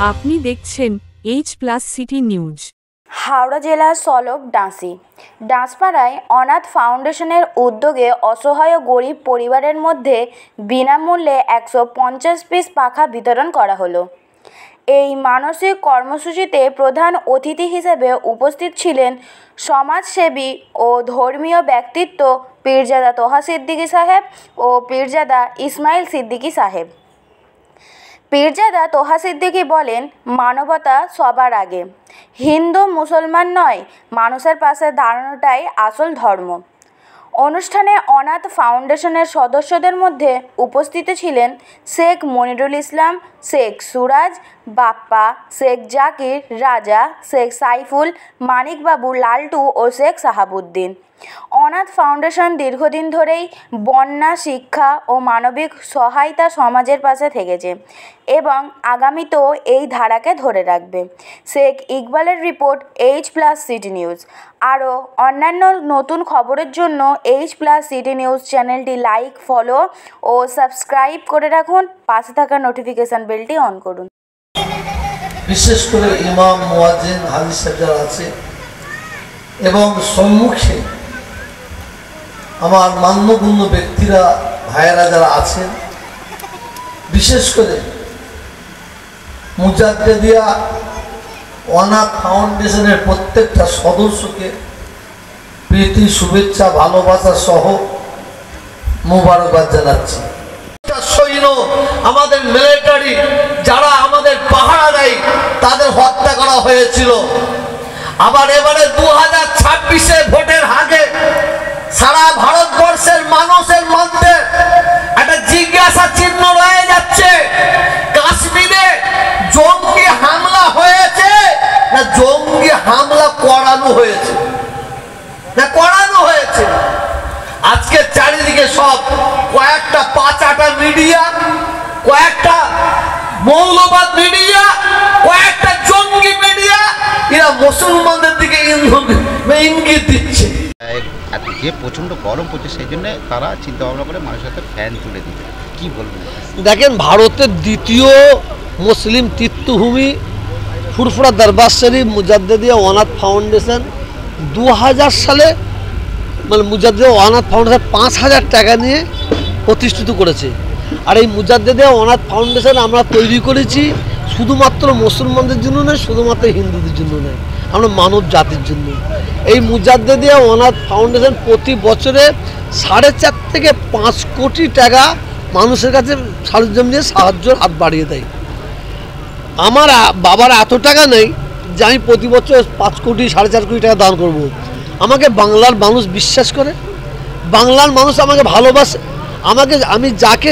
আপনি দেখছেন H+ city news. Howrah জেলার সলভ ডাঁসপাড়ায় অনাথ ফাউন্ডেশনের উদ্যোগে অসহায় গরিব পরিবারের মধ্যে বিনামূল্যে 150 পিস পাখা বিতরণ করা হলো। এই মানসিক কর্মসূচিতে প্রধান অতিথি হিসেবে উপস্থিত ছিলেন সমাজসেবী ও ধর্মীয় ব্যক্তিত্ব পীরজাদা তোহা সিদ্দিকী সাহেব ও পীরজাদা ইসমাইল সিদ্দিকী সাহেব। পীরজাদা তোহা সিদ্দিকী বলেন, মানবতা সবার আগে। হিন্দু মুসলমান নয়, মানুষের পাশে দাঁড়ানোটাই আসল ধর্ম। অনুষ্ঠানে অনাথ ফাউন্ডেশনের সদস্যদের মধ্যে উপস্থিত ছিলেন শেখ মনিরুল ইসলাম, শেখ সুরাজ, বাপ্পা, শেখ জাকির, রাজা, শেখ সাইফুল, মানিকবাবু, লালটু ও শেখ সাহাবুদ্দিন। অনাথ ফাউন্ডেশন দীর্ঘদিন ধরেই বন্যা, শিক্ষা ও মানবিক সহায়তা সমাজের পাশে থেকেছে এবং আগামীতেও এই ধারাকে ধরে রাখবে। শেখ ইকবালের রিপোর্ট, H+ সিটি নিউজ। আরও অন্যান্য নতুন খবরের জন্য H+ সিটি নিউজ চ্যানেলটি লাইক, ফলো ও সাবস্ক্রাইব করে রাখুন। পাশে থাকা নোটিফিকেশন বেলটি অন করুন। বিশেষ করে ইমাম, মুয়াজ্জিন, হাজি সাহেব যারা আছে এবং সম্মুখে আমার মান্যগণ্য ব্যক্তিরা, ভাইয়েরা যারা আছেন, বিশেষ করে মুজাদ্দেদিয়া অনাথ ফাউন্ডেশনের প্রত্যেকটা সদস্যকে প্রীতি, শুভেচ্ছা, ভালোবাসা সহ মোবারকবাদ জানাচ্ছি। সৈন্য, আমাদের মিলিটারি যারা আমাদের পাহারা দেয়, তাদের হত্যা করা হয়েছিল। আবার এবারে 2026-এ ভোটের আগে সারা ভারতবর্ষের মানুষের মধ্যে একটা জিজ্ঞাসা চিহ্ন রয়ে যাচ্ছে, কাশ্মীরে জঙ্গি হামলা হয়েছে না জঙ্গি হামলা করানো হয়েছে, আজকে চারিদিকে সব কয়েকটা পাঁচাটা মিডিয়া, কয়েকটা মৌলবাদ মিডিয়া, কয়েকটা জঙ্গি মিডিয়া, এরা মুসলমানদের দিকে ইঙ্গিত দিচ্ছে। যে প্রচণ্ড গরম পড়ছে, সেই জন্য তারা চিন্তা ভাবনা করে মানুষের হাতে ফ্যান তুলে দিতে। কি বলবেন? দেখেন, ভারতের দ্বিতীয় মুসলিম তীর্থভূমি ফুরফুরা দরবার শরীফ মুজাদ্দেদিয়া অনাথ ফাউন্ডেশন 2000 সালে মুজাদ্দেদিয়া অনাথ ফাউন্ডেশন 5000 টাকা নিয়ে প্রতিষ্ঠিত করেছে। আর এই মুজাদ্দেদিয়া অনাথ ফাউন্ডেশন আমরা তৈরি করেছি শুধুমাত্র মুসলমানদের জন্য নয়, শুধুমাত্র হিন্দুদের জন্য নয়, আমরা মানব জাতির জন্য। এই মুজাদ্দেদিয়া অনাথ ফাউন্ডেশন প্রতি বছরে 4.5 থেকে 5 কোটি টাকা মানুষের কাছে সরঞ্জাম দিয়ে সাহায্যের হাত বাড়িয়ে দেয়। আমার বাবার এত টাকা নেই যে আমি প্রতি বছর 5 কোটি 4.5 কোটি টাকা দান করব। আমাকে বাংলার মানুষ বিশ্বাস করে, বাংলার মানুষ আমাকে ভালোবাসে, আমি যাকে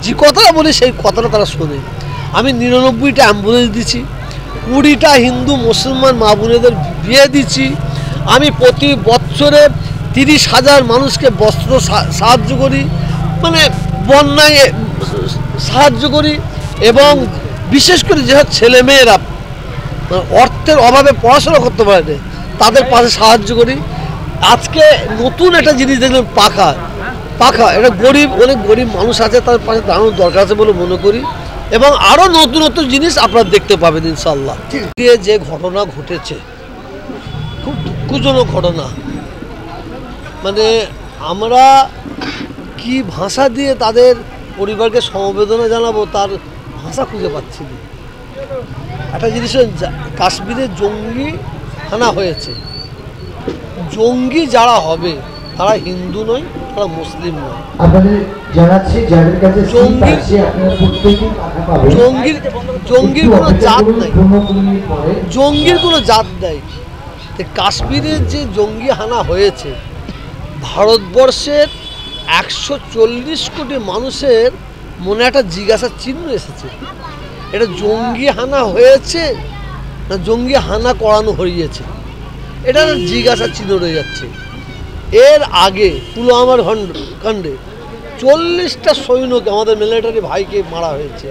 যে কথাটা বলি সেই কথাটা তারা শোনে। আমি 99টা অ্যাম্বুলেন্স দিচ্ছি, 20টা হিন্দু মুসলমান মা বোনেদের বিয়ে দিচ্ছি। আমি প্রতি বছরে 30,000 মানুষকে বস্ত্র সাহায্য করি, বন্যায় সাহায্য করি, এবং বিশেষ করে যেসব ছেলেমেয়েরা অর্থের অভাবে পড়াশোনা করতে পারে না, তাদের পাশে সাহায্য করি। আজকে নতুন একটা জিনিস দেখলাম, পাখা এটা অনেক গরিব মানুষ আছে, তাদের পাশে দাঁড়ানোর দরকার আছে বলে মনে করি, এবং আরও নতুন নতুন জিনিস আপনারা দেখতে পাবেন ইনশাল্লাহ। যে ঘটনা ঘটেছে খুব দুঃখজনক ঘটনা। আমরা কি ভাষা দিয়ে তাদের পরিবারকে সমবেদনা জানাবো, তার ভাষা খুঁজে পাচ্ছি না। একটা জিনিস, কাশ্মীরে জঙ্গি হানা হয়েছে, জঙ্গি যারা হবে তারা হিন্দু নয়, তারা মুসলিম নয়। জঙ্গির কোনো জাত নাই, জঙ্গির কোনো জাত নাই। কাশ্মীরের যে জঙ্গি হানা হয়েছে, ভারতবর্ষের 140 কোটি মানুষের মনে একটা জিজ্ঞাসা চিহ্ন এসেছে, এটা জঙ্গি হানা হয়েছে না জঙ্গি হানা করানো হয়েছে, এটা জিজ্ঞাসা চিহ্ন রয়ে যাচ্ছে। এর আগে পুলওয়ামার কাণ্ডে 40টা সৈন্যকে, আমাদের মিলিটারি ভাইকে মারা হয়েছে,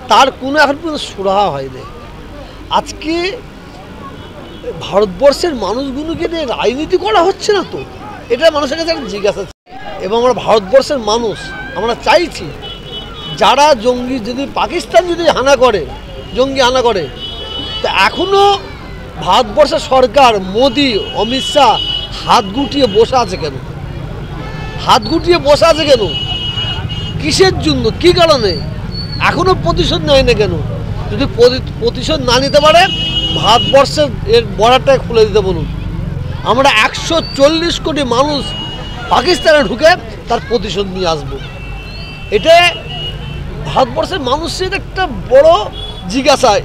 তার কোনো এখন পর্যন্ত সুরাহা হয়নি। আজকে ভারতবর্ষের মানুষগুলোকে নিয়ে রাজনীতি করা হচ্ছে না তো, এটা মানুষের কাছে একটা জিজ্ঞাসা। এবং আমরা ভারতবর্ষের মানুষ আমরা চাইছি, যারা জঙ্গি যদি পাকিস্তান যদি হানা করে জঙ্গি হানা করে। তো এখনও ভারতবর্ষের সরকার মোদি অমিত শাহ হাত গুটিয়ে বসে আছে কেন? হাত গুটিয়ে বসে আছে কেন? কিসের জন্য, কী কারণে? এখনও প্রতিশোধ নেয় না কেন? যদি প্রতিশোধ না নিতে পারে ভারতবর্ষের এর বর্ডারটা খুলে দিতে বলুন। আমরা 140 কোটি মানুষ পাকিস্তানে ঢুকে তার প্রতিশোধ নিয়ে আসবো। এটা ভারতবর্ষের মানুষের একটা বড় জিজ্ঞাসায়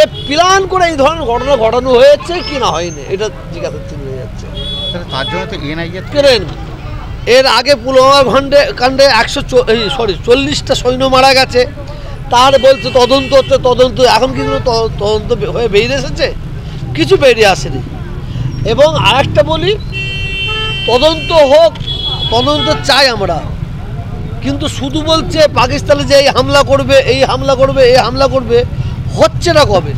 এ প্ল্যান করে এই ধরনের ঘটনা ঘটানো হয়েছে কি না হয়নি, এটা জিজ্ঞাসা হয়ে যাচ্ছে। তার জন্য তো এনআইএ করেন। এর আগে পুলওয়ামা কাণ্ডে 40টা সৈন্য মারা গেছে, তার বলছে তদন্ত হচ্ছে, তদন্ত এখন কিন্তু তদন্ত হয়ে বেরিয়ে এসেছে, কিছু বেরিয়ে আসেনি। এবং আরেকটা বলি, তদন্ত হোক, তদন্ত চাই আমরা, কিন্তু শুধু বলছে পাকিস্তানে যে এই হামলা করবে, এই হামলা করবে, এই হামলা করবে, হচ্ছে না কবে?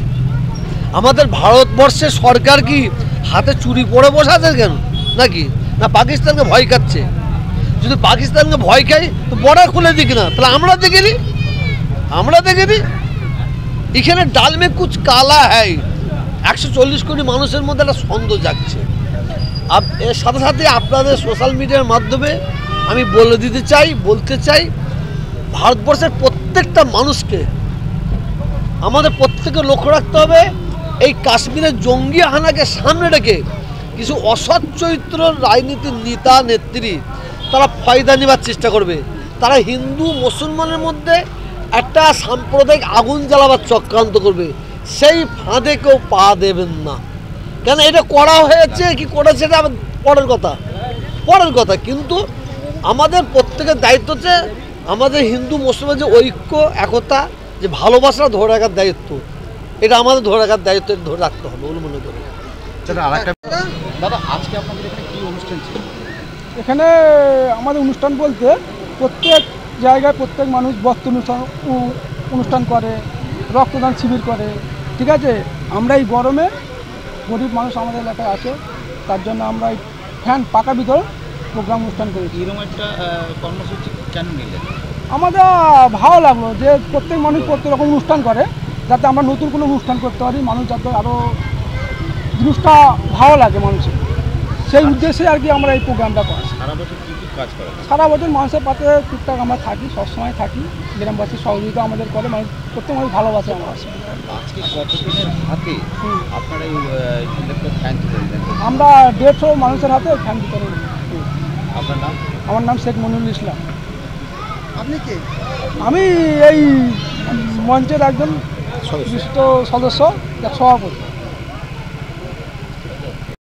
আমাদের ভারতবর্ষের সরকার কি হাতে চুরি পরে বসে আছে কেন নাকি? না পাকিস্তানকে ভয় খাচ্ছে? যদি পাকিস্তানকে ভয় খাই তো বর্ডার খুলে দিক না, তাহলে আমরা দেখে নিই, আমরা দেখে নিই। এখানে ডাল মে কুছ কালা হ্যায়। 140 কোটি মানুষের মধ্যে একটা সন্দেহ জাগছে। এর সাথে সাথে আপনাদের সোশ্যাল মিডিয়ার মাধ্যমে আমি বলতে চাই ভারতবর্ষের প্রত্যেকটা মানুষকে আমাদের প্রত্যেকে লক্ষ্য রাখতে হবে, এই কাশ্মীরের জঙ্গি হানাকে সামনে রেখে কিছু অসৎ চরিত্র রাজনীতির নেতা নেত্রী তারা ফায়দা নেবার চেষ্টা করবে। তারা হিন্দু মুসলমানের মধ্যে একটা সাম্প্রদায়িক আগুন জ্বালাবার চক্রান্ত করবে, সেই ফাঁদে কেউ পা দেবেন না। কেন এটা করা হয়েছে কি করেছে এটা পরের কথা, কিন্তু আমাদের প্রত্যেকের দায়িত্ব হচ্ছে আমাদের হিন্দু মুসলমান যে ঐক্য একতা যে ভালোবাসা ধরে রাখার দায়িত্ব, এটা আমাদের ধরে রাখার দায়িত্ব, ধরে রাখতে হবে বলে মনে করি। দাদা আজকে আপনাদের এখানে কী অনুষ্ঠান ছিল? এখানে আমাদের অনুষ্ঠান বলতে প্রত্যেক জায়গায় প্রত্যেক মানুষ বস্ত্র অনুষ্ঠান করে, রক্তদান শিবির করে, ঠিক আছে। আমরা এই গরমে গরিব মানুষ আমাদের এলাকায় আছে, তার জন্য আমরা এই ফ্যান পাকা বিতরণ প্রোগ্রাম অনুষ্ঠান করেছি। এরকম একটা কর্মসূচি কেন নিলেন? আমাদের ভালো লাগলো যে প্রত্যেক মানুষ প্রত্যেক রকম অনুষ্ঠান করে, যাতে আমরা নতুন কোনো অনুষ্ঠান করতে পারি, মানুষ যাতে আরও জিনিসটা ভালো লাগে মানুষের, সেই উদ্দেশ্যে আর কি আমরা এই প্রোগ্রামটা করি। সারা বছর কী কী কাজ করেন? সারা বছর মানুষের পাশে টুকটাক আমরা থাকি, সবসময় থাকি, গ্রামবাসীর সহযোগিতা আমাদের করে, মানুষ প্রত্যেক মানুষ ভালোবাসে আমার। আজকে কতদিনের হাতে আপনারা এই ইলেকট্রিক ফ্যান তুলে দিলেন? আমরা 150 মানুষের হাতে ফ্যান বিতরণ। আপনার নাম? আমার নাম শেখ মনিরুল ইসলাম। আপনি কে? আমি এই মঞ্চের একজন বিশিষ্ট সদস্য, সভাপতি।